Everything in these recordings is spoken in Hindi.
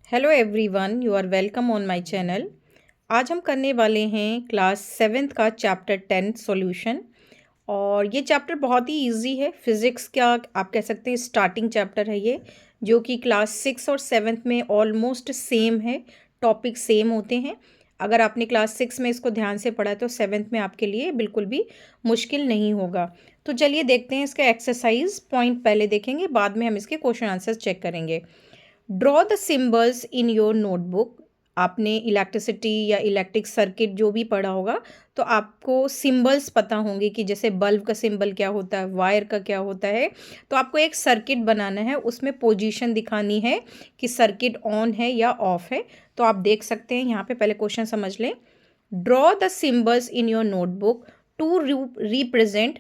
Hello everyone, you are welcome on my channel. आज हम करने वाले हैं क्लास 7th का चैप्टर 10 सॉल्यूशन। और ये चैप्टर बहुत ही इजी है। फिज़िक्स का आप कह सकते हैं स्टार्टिंग चैप्टर है ये, जो कि क्लास 6 और 7th में ऑलमोस्ट सेम है। टॉपिक सेम होते हैं। अगर आपने क्लास 6 में इसको ध्यान से पढ़ा तो 7th में आपके लिए बिल्कुल भी मुश्किल नहीं होगा। तो चलिए देखते हैं इसका एक्सरसाइज पॉइंट पहले देखेंगे, बाद में हम इसके क्वेश्चन आंसर्स चेक करेंगे। Draw the symbols in your notebook. आपने इलेक्ट्रिसिटी या इलेक्ट्रिक सर्किट जो भी पढ़ा होगा तो आपको सिंबल्स पता होंगे कि जैसे बल्ब का सिंबल क्या होता है, वायर का क्या होता है। तो आपको एक सर्किट बनाना है, उसमें पोजीशन दिखानी है कि सर्किट ऑन है या ऑफ है। तो आप देख सकते हैं यहाँ पे, पहले क्वेश्चन समझ लें। Draw the symbols in your notebook to represent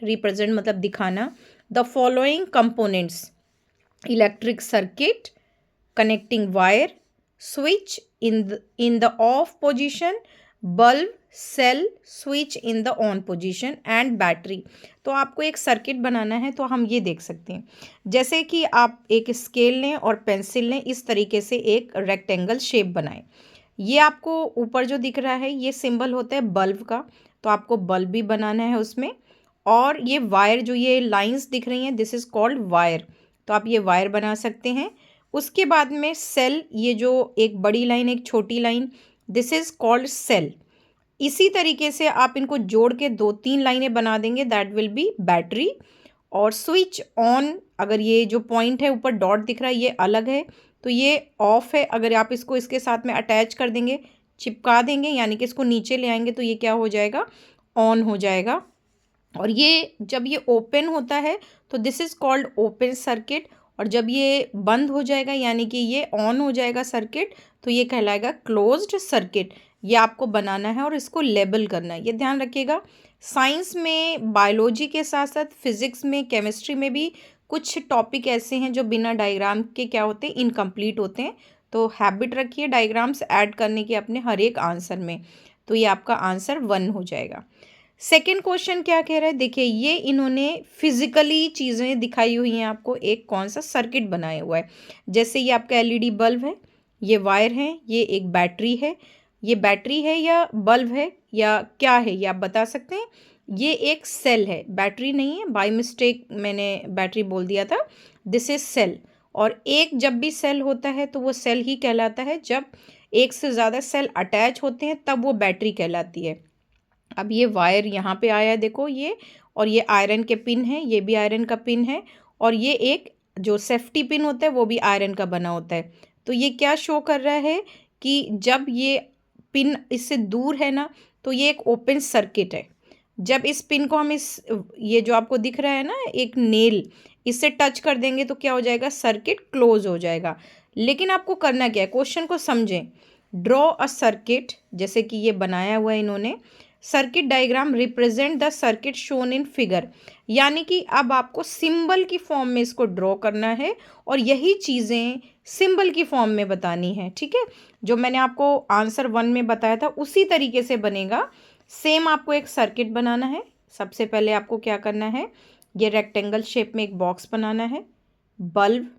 मतलब दिखाना the following components: electric circuit, connecting wire, switch in the off position, bulb, cell, switch in the on position and battery। तो आपको एक सर्किट बनाना है, तो हम ये देख सकते हैं जैसे कि आप एक स्केल लें और पेंसिल लें, इस तरीके से एक रेक्टेंगल शेप बनाएं। ये आपको ऊपर जो दिख रहा है ये सिंबल होता है बल्ब का, तो आपको बल्ब भी बनाना है उसमें। और ये वायर, जो ये लाइंस दिख रही हैं, दिस इज़ कॉल्ड वायर, तो आप ये वायर बना सकते हैं। उसके बाद में सेल, ये जो एक बड़ी लाइन एक छोटी line, this is called cell. इसी तरीके से आप इनको जोड़ के 2-3 लाइनें बना देंगे, दैट विल बी बैटरी। और स्विच ऑन, अगर ये जो पॉइंट है ऊपर डॉट दिख रहा है ये अलग है, तो ये ऑफ है। अगर आप इसको इसके साथ में अटैच कर देंगे, चिपका देंगे, यानी कि इसको नीचे ले आएंगे, तो ये क्या हो जाएगा, ऑन हो जाएगा। और ये जब ये ओपन होता है तो this is called open circuit. और जब ये बंद हो जाएगा यानी कि ये ऑन हो जाएगा सर्किट, तो ये कहलाएगा क्लोज्ड सर्किट। ये आपको बनाना है और इसको लेबल करना है, ये ध्यान रखिएगा। साइंस में, बायोलॉजी के साथ साथ फिज़िक्स में, केमिस्ट्री में भी कुछ टॉपिक ऐसे हैं जो बिना डायग्राम के क्या होते हैं, इनकम्प्लीट होते हैं। तो हैबिट रखिए डायग्राम्स ऐड करने की अपने हर एक आंसर में। तो ये आपका आंसर 1 हो जाएगा। सेकेंड क्वेश्चन क्या कह रहा है, देखिए ये इन्होंने फिजिकली चीज़ें दिखाई हुई हैं आपको, एक कौन सा सर्किट बनाया हुआ है। जैसे ये आपका एलईडी बल्ब है, ये वायर है, ये एक बैटरी है। ये बैटरी है या बल्ब है या क्या है, ये आप बता सकते हैं। ये एक सेल है, बैटरी नहीं है, बाय मिस्टेक मैंने बैटरी बोल दिया था। This is cell. और एक जब भी सेल होता है तो वो सेल ही कहलाता है, जब एक से ज़्यादा सेल अटैच होते हैं तब वो बैटरी कहलाती है। अब ये वायर यहाँ पे आया है, देखो ये, और ये आयरन के पिन है, ये भी आयरन का पिन है। और ये एक जो सेफ्टी पिन होता है वो भी आयरन का बना होता है। तो ये क्या शो कर रहा है कि जब ये पिन इससे दूर है ना, तो ये एक ओपन सर्किट है। जब इस पिन को हम ये जो आपको दिख रहा है ना एक नेल, इससे टच कर देंगे तो क्या हो जाएगा, सर्किट क्लोज हो जाएगा। लेकिन आपको करना क्या है, क्वेश्चन को समझें। ड्रॉ अ सर्किट, जैसे कि ये बनाया हुआ है इन्होंने। Circuit diagram represent the circuit shown in figure, यानी कि अब आपको सिंबल की फॉर्म में इसको ड्रॉ करना है और यही चीज़ें सिंबल की फॉर्म में बतानी है। ठीक है, जो मैंने आपको आंसर 1 में बताया था उसी तरीके से बनेगा। सेम आपको एक सर्किट बनाना है। सबसे पहले आपको क्या करना है, ये रेक्टेंगल शेप में एक बॉक्स बनाना है। बल्ब,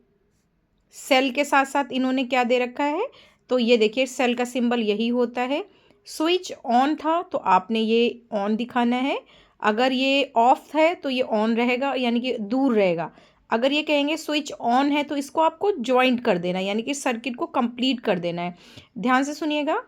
सेल के साथ साथ इन्होंने क्या दे रखा है, तो ये देखिए सेल का सिंबल यही होता है। स्विच ऑन था तो आपने ये ऑन दिखाना है। अगर ये ऑफ है तो ये ऑन रहेगा, यानी कि दूर रहेगा। अगर ये कहेंगे स्विच ऑन है तो इसको आपको ज्वाइंट कर देना है, यानी कि सर्किट को कंप्लीट कर देना है। ध्यान से सुनिएगा।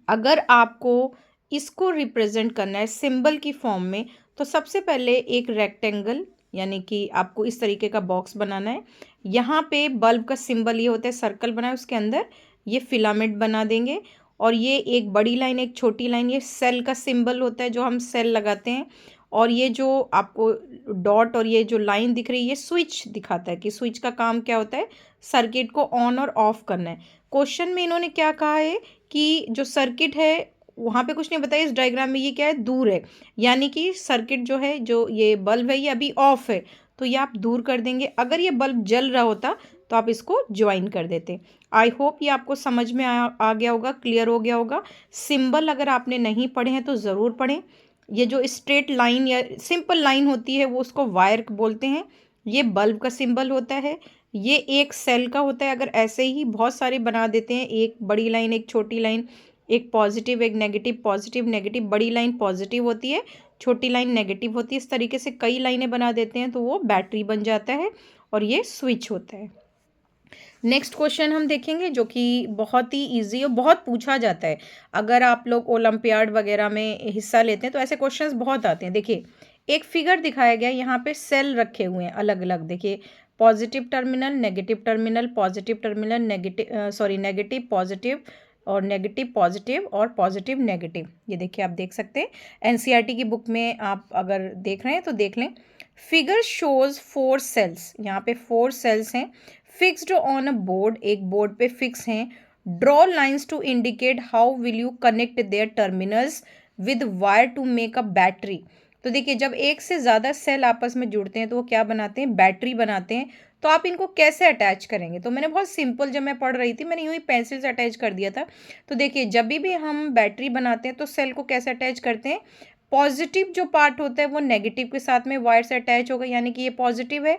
अगर आपको इसको रिप्रेजेंट करना है सिंबल की फॉर्म में, तो सबसे पहले एक रेक्टेंगल, यानी कि आपको इस तरीके का बॉक्स बनाना है। यहाँ पे बल्ब का सिंबल ये होता है, सर्कल बनाए, उसके अंदर ये फिलामेंट बना देंगे। और ये एक बड़ी लाइन एक छोटी लाइन, ये सेल का सिंबल होता है जो हम सेल लगाते हैं। और ये जो आपको डॉट और ये जो लाइन दिख रही है, ये स्विच दिखाता है कि स्विच का काम क्या होता है, सर्किट को ऑन और ऑफ करना है। क्वेश्चन में इन्होंने क्या कहा है कि जो सर्किट है वहाँ पे कुछ नहीं बताया, इस डायग्राम में ये क्या है, दूर है, यानी कि सर्किट जो है, जो ये बल्ब है ये अभी ऑफ है, तो ये आप दूर कर देंगे। अगर ये बल्ब जल रहा होता तो आप इसको ज्वाइन कर देते। आई होप ये आपको समझ में आ गया होगा, क्लियर हो गया होगा। सिंबल अगर आपने नहीं पढ़े हैं तो ज़रूर पढ़ें। ये जो स्ट्रेट लाइन या सिंपल लाइन होती है वो उसको वायर बोलते हैं। ये बल्ब का सिंबल होता है। ये एक सेल का होता है। अगर ऐसे ही बहुत सारे बना देते हैं, एक बड़ी लाइन एक छोटी लाइन, एक पॉजिटिव एक नेगेटिव, पॉजिटिव नेगेटिव, बड़ी लाइन पॉजिटिव होती है, छोटी लाइन नेगेटिव होती है, इस तरीके से कई लाइनें बना देते हैं तो वो बैटरी बन जाता है और ये स्विच होता है। नेक्स्ट क्वेश्चन हम देखेंगे जो कि बहुत ही इजी और बहुत पूछा जाता है। अगर आप लोग ओलंपियाड वगैरह में हिस्सा लेते हैं तो ऐसे क्वेश्चंस बहुत आते हैं। देखिए, एक फिगर दिखाया गया, यहाँ पे सेल रखे हुए हैं अलग अलग। देखिए, positive terminal, negative terminal, positive terminal, negative negative positive, और नेगेटिव पॉजिटिव और पॉजिटिव नेगेटिव। ये देखिए, आप देख सकते हैं एनसीईआरटी की बुक में आप अगर देख रहे हैं तो देख लें। फिगर शोज 4 सेल्स, यहाँ पे 4 सेल्स हैं फिक्स्ड ऑन अ बोर्ड, एक बोर्ड पे फिक्स हैं। Draw lines to indicate how will you connect their terminals with wire to make a battery. तो देखिए, जब एक से ज़्यादा सेल आपस में जुड़ते हैं तो वो क्या बनाते हैं, बैटरी बनाते हैं। तो आप इनको कैसे अटैच करेंगे, तो मैंने बहुत सिंपल, जब मैं पढ़ रही थी मैंने यूँ ही पेंसिल से अटैच कर दिया था। तो देखिए, जब भी हम बैटरी बनाते हैं तो सेल को कैसे अटैच करते हैं, पॉजिटिव जो पार्ट होता है वो नेगेटिव के साथ में वायर से अटैच होगा, यानी कि ये पॉजिटिव है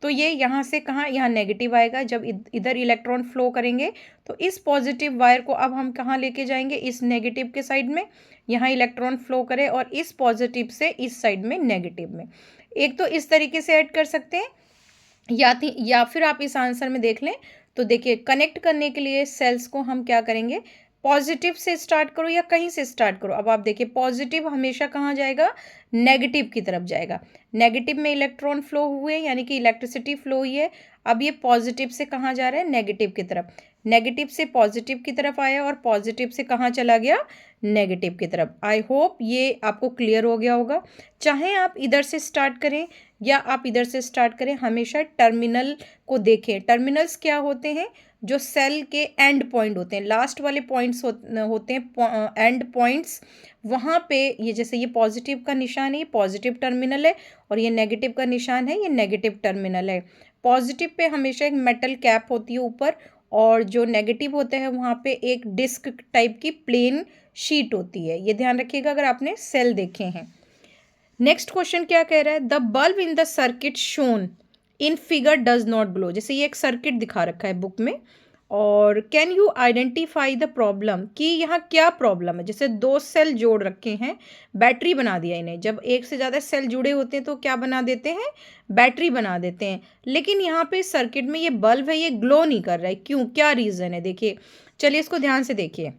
तो ये यहाँ से कहाँ, यहाँ नेगेटिव आएगा। जब इधर इलेक्ट्रॉन फ्लो करेंगे तो इस पॉजिटिव वायर को अब हम कहाँ लेके जाएंगे, इस नेगेटिव के साइड में, यहाँ इलेक्ट्रॉन फ्लो करे, और इस पॉजिटिव से इस साइड में नेगेटिव में। एक तो इस तरीके से ऐड कर सकते हैं, या फिर आप इस आंसर में देख लें। तो देखिए, कनेक्ट करने के लिए सेल्स को हम क्या करेंगे, पॉजिटिव से स्टार्ट करो या कहीं से स्टार्ट करो। अब आप देखिए, पॉजिटिव हमेशा कहाँ जाएगा, नेगेटिव की तरफ जाएगा। नेगेटिव में इलेक्ट्रॉन फ्लो हुए यानी कि इलेक्ट्रिसिटी फ्लो हुई है। अब ये पॉजिटिव से कहाँ जा रहा है, नेगेटिव की तरफ। नेगेटिव से पॉजिटिव की तरफ आया और पॉजिटिव से कहाँ चला गया, नेगेटिव की तरफ। आई होप ये आपको क्लियर हो गया होगा। चाहे आप इधर से स्टार्ट करें या आप इधर से स्टार्ट करें, हमेशा टर्मिनल को देखें। टर्मिनल्स क्या होते हैं, जो सेल के एंड पॉइंट होते हैं, लास्ट वाले पॉइंट्स होते हैं एंड पॉइंट्स। वहाँ पे ये, जैसे ये पॉजिटिव का निशान है, ये पॉजिटिव टर्मिनल है, और ये नेगेटिव का निशान है, ये नेगेटिव टर्मिनल है। पॉजिटिव पे हमेशा एक मेटल कैप होती है ऊपर, और जो नेगेटिव होते हैं वहाँ पे एक डिस्क टाइप की प्लेन शीट होती है। ये ध्यान रखिएगा अगर आपने सेल देखे हैं। नेक्स्ट क्वेश्चन क्या कह रहा है, the bulb in the circuit shown in figure does not glow. जैसे ये एक सर्किट दिखा रखा है बुक में, और can you identify the problem, कि यहाँ क्या प्रॉब्लम है। जैसे 2 सेल जोड़ रखे हैं, बैटरी बना दिया इन्हें। जब एक से ज़्यादा सेल जुड़े होते हैं तो क्या बना देते हैं, बैटरी बना देते हैं। लेकिन यहाँ पे सर्किट में ये बल्ब है, ये ग्लो नहीं कर रहा है, क्यों, क्या रीज़न है। देखिए, चलिए इसको ध्यान से देखिए।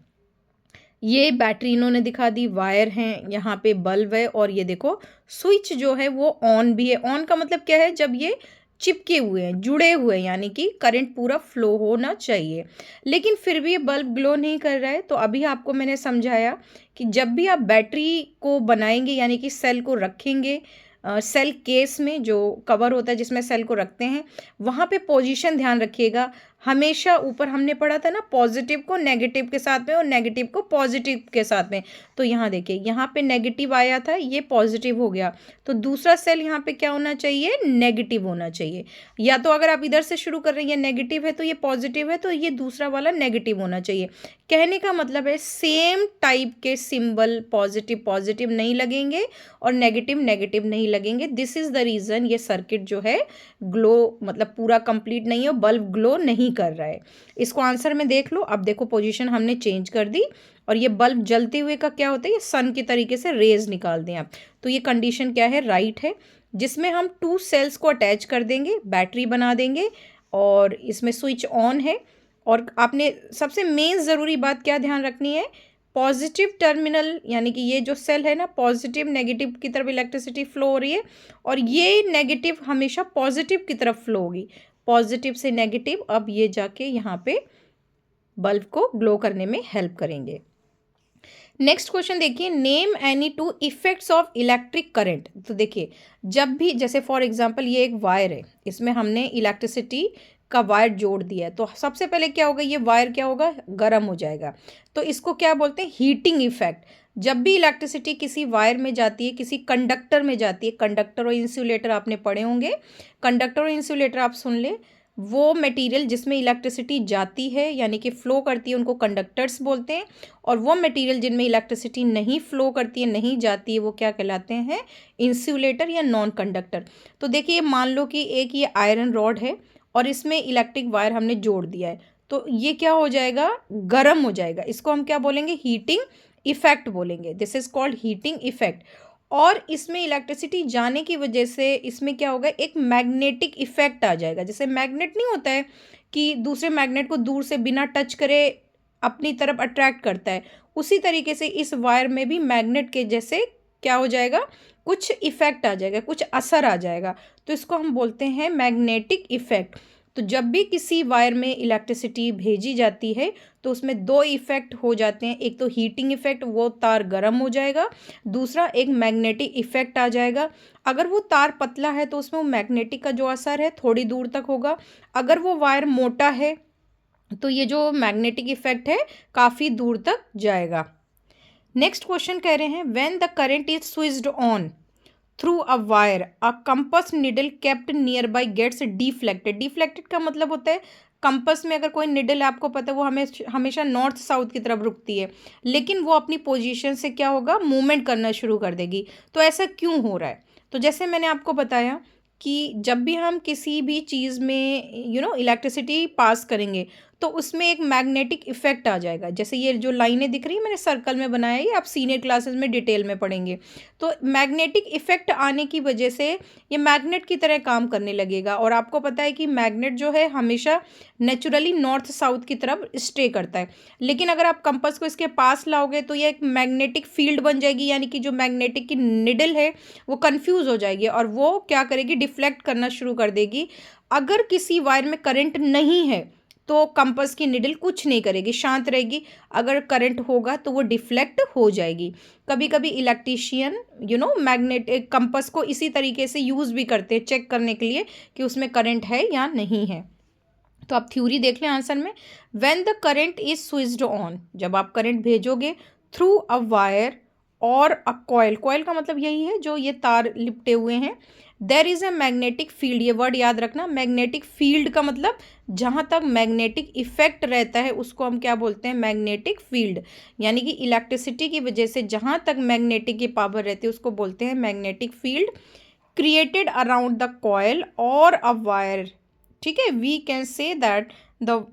ये बैटरी इन्होंने दिखा दी, वायर हैं, यहाँ पे बल्ब है, और ये देखो स्विच जो है वो ऑन भी है। ऑन का मतलब क्या है, जब ये चिपके हुए हैं, जुड़े हुए हैं, यानी कि करंट पूरा फ्लो होना चाहिए। लेकिन फिर भी ये बल्ब ग्लो नहीं कर रहा है। तो अभी आपको मैंने समझाया कि जब भी आप बैटरी को बनाएंगे, यानी कि सेल को रखेंगे, सेल केस में जो कवर होता है जिसमें सेल को रखते हैं, वहाँ पे पोजीशन ध्यान रखिएगा। हमेशा ऊपर हमने पढ़ा था ना, पॉजिटिव को नेगेटिव के साथ में और नेगेटिव को पॉजिटिव के साथ में। तो यहाँ देखिए, यहाँ पे नेगेटिव आया था, ये पॉजिटिव हो गया, तो दूसरा सेल यहाँ पे क्या होना चाहिए, नेगेटिव होना चाहिए। या तो अगर आप इधर से शुरू कर रहे हैं, ये नेगेटिव है तो ये पॉजिटिव है, तो ये दूसरा वाला नेगेटिव होना चाहिए। कहने का मतलब है सेम टाइप के सिंबल पॉजिटिव पॉजिटिव नहीं लगेंगे और नेगेटिव नेगेटिव नहीं लगेंगे। दिस इज़ द रीज़न ये सर्किट जो है ग्लो, मतलब पूरा कंप्लीट नहीं है, बल्ब ग्लो नहीं कर रहा है। इसको आंसर में देख लो। अब देखो, पोजीशन हमने चेंज कर दी, और ये बल्ब जलते हुए का क्या होता है, ये सन की तरीके से रेज निकाल दें आप। तो ये कंडीशन क्या है, राइट है, जिसमें हम 2 सेल्स को अटैच कर देंगे, बैटरी बना देंगे, और इसमें स्विच ऑन है। और आपने सबसे मेन ज़रूरी बात क्या ध्यान रखनी है, पॉजिटिव टर्मिनल, यानी कि ये जो सेल है ना, पॉजिटिव नेगेटिव की तरफ इलेक्ट्रिसिटी फ्लो हो रही है, और ये नेगेटिव हमेशा पॉजिटिव की तरफ फ्लो होगी, पॉजिटिव से नेगेटिव। अब ये जाके यहाँ पे बल्ब को ग्लो करने में हेल्प करेंगे। नेक्स्ट क्वेश्चन देखिए, name any 2 effects of electric current. तो देखिए, जब भी, जैसे फॉर एग्जांपल ये एक वायर है, इसमें हमने इलेक्ट्रिसिटी का वायर जोड़ दिया है, तो सबसे पहले क्या होगा, ये वायर क्या होगा, गर्म हो जाएगा। तो इसको क्या बोलते हैं, हीटिंग इफेक्ट। जब भी इलेक्ट्रिसिटी किसी वायर में जाती है, किसी कंडक्टर में जाती है, कंडक्टर और इंसुलेटर आपने पढ़े होंगे, कंडक्टर और इंसुलेटर आप सुन ले, वो मटेरियल जिसमें इलेक्ट्रिसिटी जाती है यानी कि फ़्लो करती है, उनको कंडक्टर्स बोलते हैं। और वो मटेरियल जिनमें इलेक्ट्रिसिटी नहीं फ़्लो करती है, नहीं जाती है, वो क्या कहलाते हैं, इंसुलेटर या नॉन कंडक्टर। तो देखिए, मान लो कि एक ये आयरन रॉड है और इसमें इलेक्ट्रिक वायर हमने जोड़ दिया है, तो ये क्या हो जाएगा, गर्म हो जाएगा। इसको हम क्या बोलेंगे, हीटिंग इफेक्ट बोलेंगे। This is called heating effect. और इसमें इलेक्ट्रिसिटी जाने की वजह से इसमें क्या होगा, एक मैग्नेटिक इफेक्ट आ जाएगा। जैसे मैग्नेट नहीं होता है कि दूसरे मैग्नेट को दूर से बिना टच करे अपनी तरफ अट्रैक्ट करता है, उसी तरीके से इस वायर में भी मैग्नेट के जैसे क्या हो जाएगा, कुछ इफेक्ट आ जाएगा, कुछ असर आ जाएगा, तो इसको हम बोलते हैं मैग्नेटिक इफेक्ट। तो जब भी किसी वायर में इलेक्ट्रिसिटी भेजी जाती है तो उसमें दो इफेक्ट हो जाते हैं। एक तो हीटिंग इफेक्ट, वो तार गर्म हो जाएगा, दूसरा एक मैग्नेटिक इफेक्ट आ जाएगा। अगर वो तार पतला है तो उसमें वो मैग्नेटिक का जो असर है थोड़ी दूर तक होगा, अगर वो वायर मोटा है तो ये जो मैग्नेटिक इफेक्ट है काफ़ी दूर तक जाएगा। नेक्स्ट क्वेश्चन कह रहे हैं, when the current is switched on through a wire a compass needle kept near by gets deflected. Deflected का मतलब होता है, कंपस में अगर कोई निडल है, आपको पता है वो हमेशा नॉर्थ साउथ की तरफ रुकती है, लेकिन वो अपनी पोजीशन से क्या होगा, मूवमेंट करना शुरू कर देगी। तो ऐसा क्यों हो रहा है, तो जैसे मैंने आपको बताया कि जब भी हम किसी भी चीज़ में इलेक्ट्रिसिटी पास करेंगे तो उसमें एक मैग्नेटिक इफेक्ट आ जाएगा। जैसे ये जो लाइनें दिख रही है मैंने सर्कल में बनाया, ये आप सीनियर क्लासेस में डिटेल में पढ़ेंगे। तो मैग्नेटिक इफेक्ट आने की वजह से ये मैग्नेट की तरह काम करने लगेगा। और आपको पता है कि मैग्नेट जो है हमेशा नेचुरली नॉर्थ साउथ की तरफ स्टे करता है, लेकिन अगर आप कंपास को इसके पास लाओगे तो ये एक मैग्नेटिक फील्ड बन जाएगी, यानी कि जो मैग्नेटिक की निडल है वो कंफ्यूज हो जाएगी और वो क्या करेगी, डिफ्लेक्ट करना शुरू कर देगी। अगर किसी वायर में करंट नहीं है तो कंपास की निडल कुछ नहीं करेगी, शांत रहेगी। अगर करंट होगा तो वो डिफ्लेक्ट हो जाएगी। कभी कभी इलेक्ट्रीशियन मैग्नेटिक कंपास को इसी तरीके से यूज़ भी करते हैं, चेक करने के लिए कि उसमें करंट है या नहीं है। तो आप थ्योरी देख लें आंसर में, when the current is switched on, जब आप करंट भेजोगे थ्रू अ वायर और अ कॉइल, कॉइल का मतलब यही है जो ये तार लिपटे हुए हैं, there is a magnetic field. ये वर्ड याद रखना, मैग्नेटिक फील्ड का मतलब जहाँ तक मैग्नेटिक इफेक्ट रहता है उसको हम क्या बोलते हैं, मैग्नेटिक फील्ड। यानी कि इलेक्ट्रिसिटी की वजह से जहाँ तक मैग्नेटिक की पावर रहती है उसको बोलते हैं magnetic field, created around the coil or a wire. ठीक है, we can say that the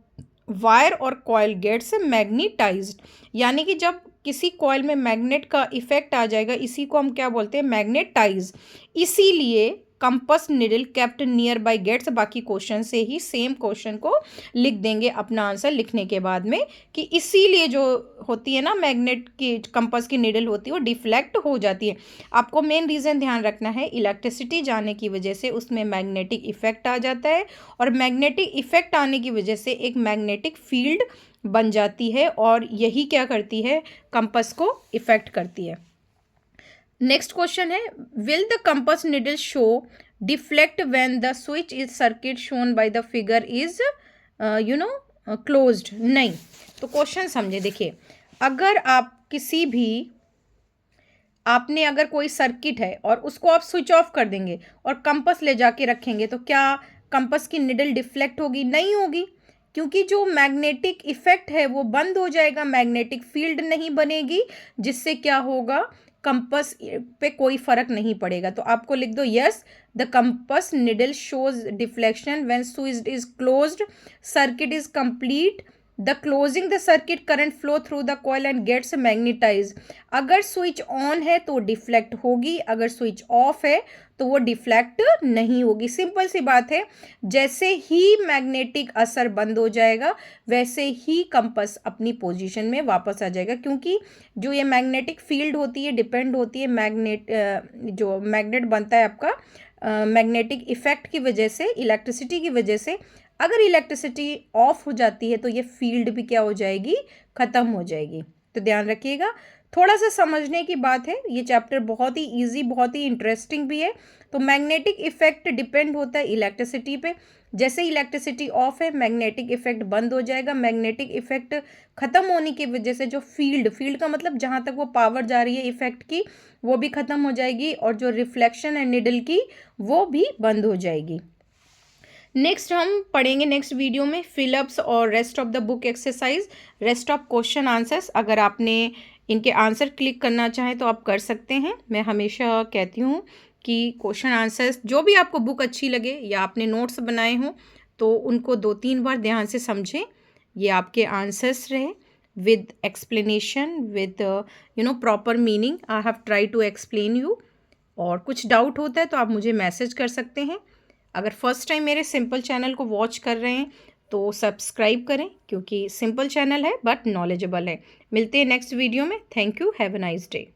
wire or coil gets magnetized. यानी कि जब किसी कॉइल में मैग्नेट का इफेक्ट आ जाएगा, इसी को हम क्या बोलते हैं, मैग्नेटाइज। इसीलिए compass needle kept near by gets, बाकी क्वेश्चन से ही सेम क्वेश्चन को लिख देंगे अपना आंसर लिखने के बाद में, कि इसीलिए जो होती है ना मैग्नेट की, कंपास की निडल होती है वो डिफ्लेक्ट हो जाती है। आपको मेन रीज़न ध्यान रखना है, इलेक्ट्रिसिटी जाने की वजह से उसमें मैग्नेटिक इफेक्ट आ जाता है और मैग्नेटिक इफेक्ट आने की वजह से एक मैग्नेटिक फील्ड बन जाती है और यही क्या करती है, कंपास को इफेक्ट करती है। नेक्स्ट क्वेश्चन है, will the compass needle show deflect when the switch is circuit shown by the figure is closed. नहीं, तो क्वेश्चन समझे। देखिए, अगर आप किसी भी, आपने अगर कोई सर्किट है और उसको आप स्विच ऑफ कर देंगे और कंपास ले जाके रखेंगे तो क्या कंपास की निडल डिफ्लेक्ट होगी? नहीं होगी, क्योंकि जो मैग्नेटिक इफेक्ट है वो बंद हो जाएगा, मैग्नेटिक फील्ड नहीं बनेगी, जिससे क्या होगा, कंपास पे कोई फर्क नहीं पड़ेगा। तो आपको लिख दो, yes the compass needle shows deflection when switch is closed, circuit is complete, the closing the circuit current flow through the coil and gets magnetize. अगर स्विच ऑन है तो डिफ्लेक्ट होगी, अगर स्विच ऑफ है तो वो डिफ्लेक्ट नहीं होगी। सिंपल सी बात है, जैसे ही मैग्नेटिक असर बंद हो जाएगा वैसे ही कंपास अपनी पोजीशन में वापस आ जाएगा, क्योंकि जो ये मैग्नेटिक फील्ड होती है डिपेंड होती है मैग्नेट, जो मैग्नेट बनता है आपका मैग्नेटिक इफेक्ट की वजह से, इलेक्ट्रिसिटी की वजह से। अगर इलेक्ट्रिसिटी ऑफ हो जाती है तो ये फील्ड भी क्या हो जाएगी, ख़त्म हो जाएगी। तो ध्यान रखिएगा, थोड़ा सा समझने की बात है, ये चैप्टर बहुत ही इजी, बहुत ही इंटरेस्टिंग भी है। तो मैग्नेटिक इफेक्ट डिपेंड होता है इलेक्ट्रिसिटी पे, जैसे इलेक्ट्रिसिटी ऑफ है मैग्नेटिक इफेक्ट बंद हो जाएगा, मैग्नेटिक इफेक्ट ख़त्म होने की वजह से जो फील्ड का मतलब जहाँ तक वो पावर जा रही है इफेक्ट की वो भी ख़त्म हो जाएगी, और जो रिफ्लेक्शन है निडल की वो भी बंद हो जाएगी। नेक्स्ट हम पढ़ेंगे नेक्स्ट वीडियो में फिलअप्स और rest of the book exercise, rest of question answers. अगर आपने इनके आंसर क्लिक करना चाहें तो आप कर सकते हैं। मैं हमेशा कहती हूँ कि क्वेश्चन आंसर्स जो भी आपको बुक अच्छी लगे या आपने नोट्स बनाए हों तो उनको 2-3 बार ध्यान से समझें। ये आपके आंसर्स रहे with explanation, with proper meaning. I have try to explain you. और कुछ डाउट होता है तो आप मुझे मैसेज कर सकते हैं। अगर फर्स्ट टाइम मेरे सिंपल चैनल को वॉच कर रहे हैं तो सब्सक्राइब करें, क्योंकि सिंपल चैनल है बट नॉलेजेबल है। मिलते हैं नेक्स्ट वीडियो में। Thank you. Have a nice day.